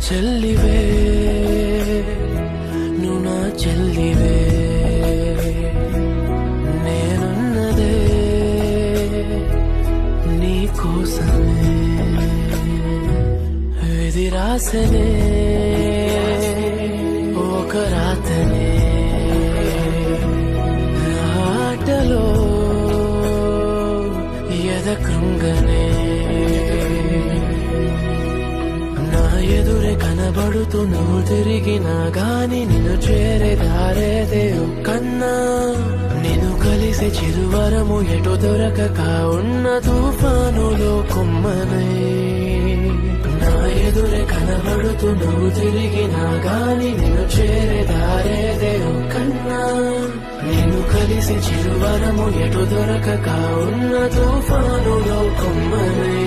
చెల్లివే నువ్వు నా చెల్లివే నేనున్నదే నీ కోసమే విధి రాసనే ఒక రాతనే ఆటలో ఎద కృంగనే నా ఎదురే కనబడుతూ నువ్వు తిరిగినా గాని నిన్ను చేరే దారేదే కన్నా నిన్ను కలిసే చిరువరము ఎటు దొరకక ఉన్న తుఫానులో కొమ్మనై నా ఎదురే కనబడుతూ నువ్వు తిరిగినా గాని నిన్ను చేరే దారేదే కన్నా నిన్ను కలిసే చిరువరము ఎటు దొరకక ఉన్న తుఫానులో కొమ్మనై